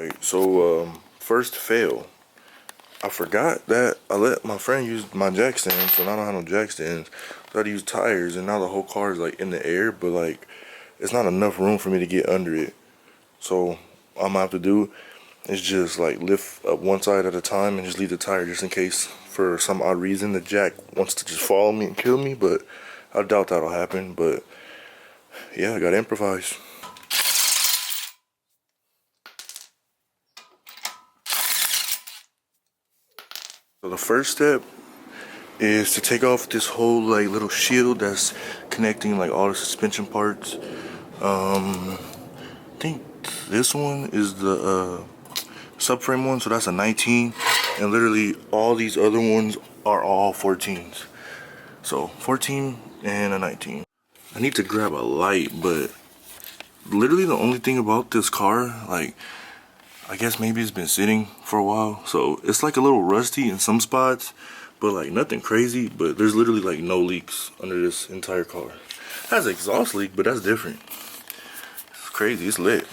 Alright, so first fail. I forgot that I let my friend use my jack stands, so now I don't have no jack stands. So I had to use tires, and now the whole car is like in the air, but like it's not enough room for me to get under it. So what I'm gonna have to do is just like lift up one side at a time and just leave the tire just in case for some odd reason the jack wants to just follow me and kill me, but I doubt that'll happen. But yeah, I gotta improvise. So the first step is to take off this whole like little shield that's connecting like all the suspension parts. I think this one is the subframe one, so that's a 19, and literally all these other ones are all 14s. So 14 and a 19. I need to grab a light, but literally the only thing about this car, like, I guess maybe it's been sitting for a while, so it's like a little rusty in some spots, but like nothing crazy. But there's literally like no leaks under this entire car. It has an exhaust leak, but that's different. It's crazy, it's lit.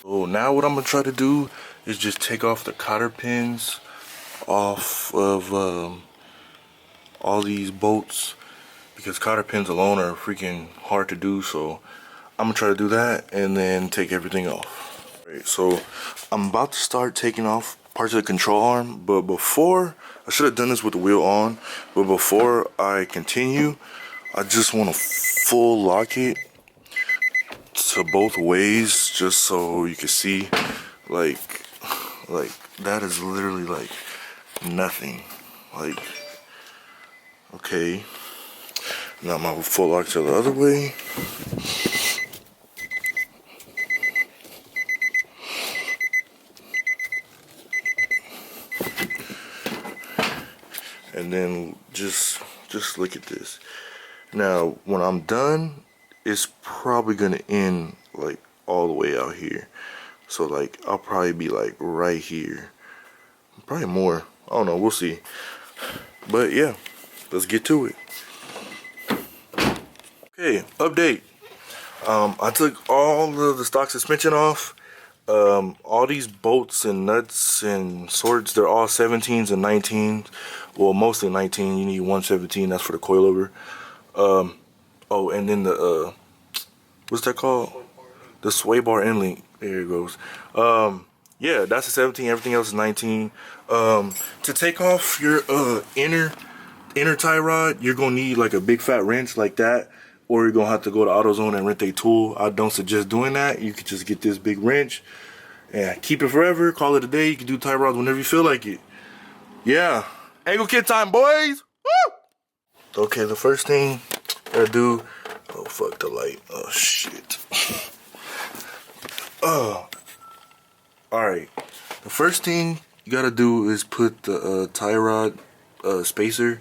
So now what I'm gonna try to do is just take off the cotter pins off of all these bolts, because cotter pins alone are freaking hard to do. So I'm gonna try to do that and then take everything off. So I'm about to start taking off parts of the control arm, but before, I should have done this with the wheel on, but before I continue, I just want to full lock it to both ways, just so you can see, like that is literally like nothing. Like, okay, now I'm gonna full lock to the other way. And then just look at this. Now when I'm done, it's probably gonna end like all the way out here. So like I'll probably be like right here, probably more, I don't know, we'll see. But yeah, let's get to it. Okay, update. I took all of the stock suspension off. All these bolts and nuts and sorts, they're all 17s and 19s. Well, mostly 19. You need 117. That's for the coilover. Oh, and then the what's that called? The sway bar end link. There it goes. Yeah, that's a 17. Everything else is 19. To take off your inner tie rod, you're gonna need like a big fat wrench like that, or you're gonna have to go to AutoZone and rent a tool. I don't suggest doing that. You could just get this big wrench and keep it forever. Call it a day. You can do tie rods whenever you feel like it. Yeah, angle kit time, boys. Woo! Okay, the first thing I gotta do. Oh fuck the light. Oh shit. Alright. The first thing you gotta do is put the tie rod spacer.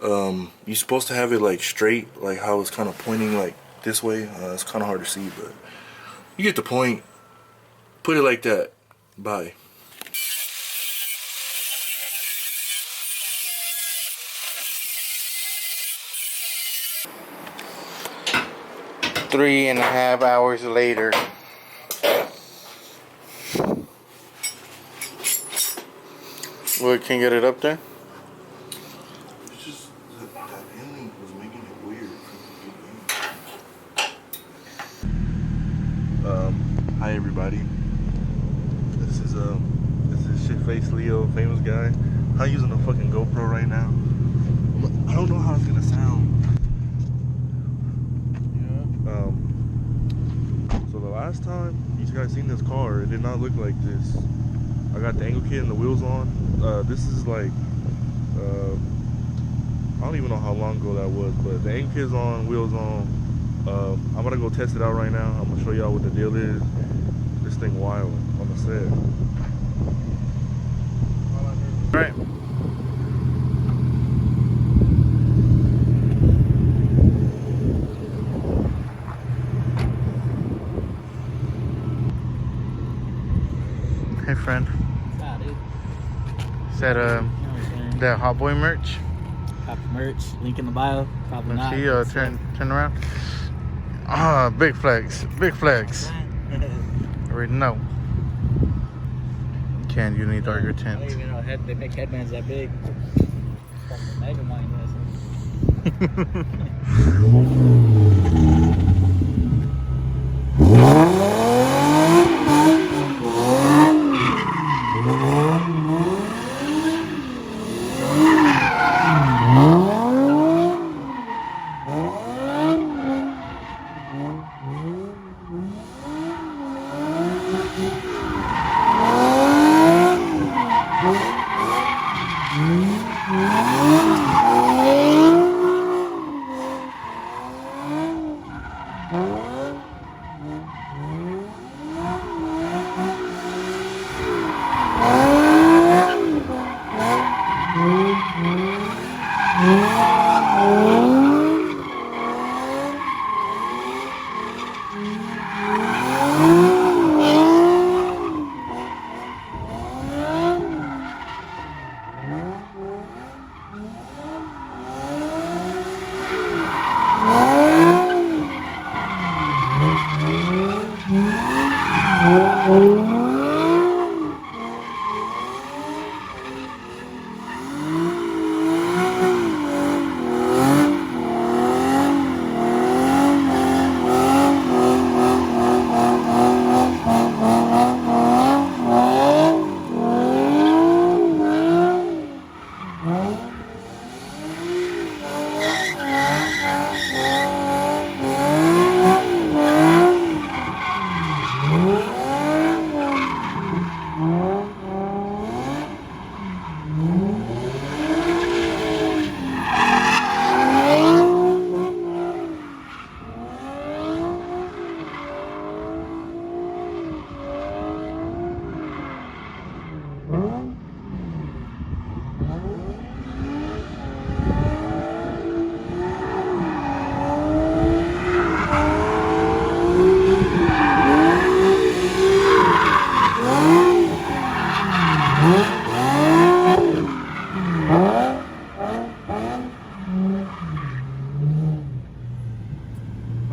You're supposed to have it like straight, like how it's kind of pointing like this way. It's kind of hard to see, but you get the point. Put it like that. Bye. Three and a half hours later. Well, can you get it up there? It's just that ending was making it weird. Hi everybody. This is Shitface Leo, famous guy. I'm using a fucking GoPro right now. I don't know how it's gonna sound. So the last time you guys seen this car, it did not look like this. I got the angle kit and the wheels on. This is like, I don't even know how long ago that was, but the angle kit's on, wheels on. I'm gonna go test it out right now. I'm gonna show y'all what the deal is. This thing wild on the set. All right. Hey friend. Is that that Hot Boy merch? Cop merch, link in the bio. Probably not. See, turn around. Ah, big flex, big flex. Already know. can't. You need darker I don't tint. even know they make headbands that big. Fucking mega mind or something.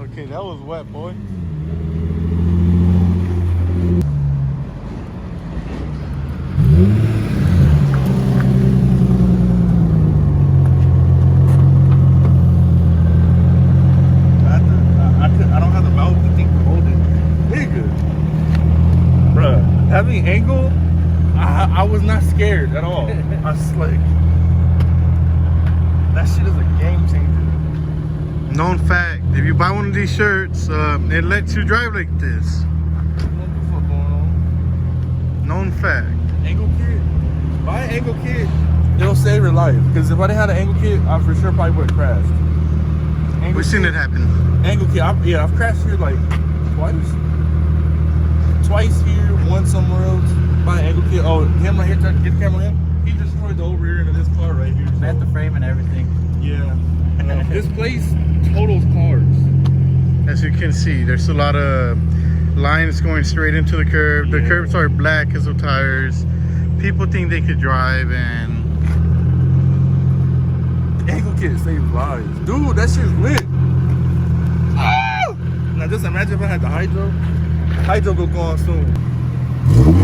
Okay, that was wet, boy. I don't have the mouth to think to hold it. Nigga. Bruh, having angle, I was not scared at all. I was like, that shit is a game changer. Known fact, if you buy one of these shirts, it lets you drive like this. What the fuck going on? Known fact. Angle kit? Buy an angle kit, it'll save your life. Because if I didn't have an angle kit, I for sure probably would have crashed. Angle We've seen kit- it happen. Angle kit, I've crashed here like twice. Twice here, one somewhere else. Buy an angle kit. Oh, him right here, trying to get the camera in. He destroyed the over here into this car right here. So. Bent the frame and everything. Yeah. This place totals cars. As you can see, there's a lot of lines going straight into the curb. The Yeah. curbs are black because of tires. People think they could drive, and Angle kit saves lives. Dude, that shit's lit. Ah! Now just imagine if I had the hydro. Hydro go gone soon.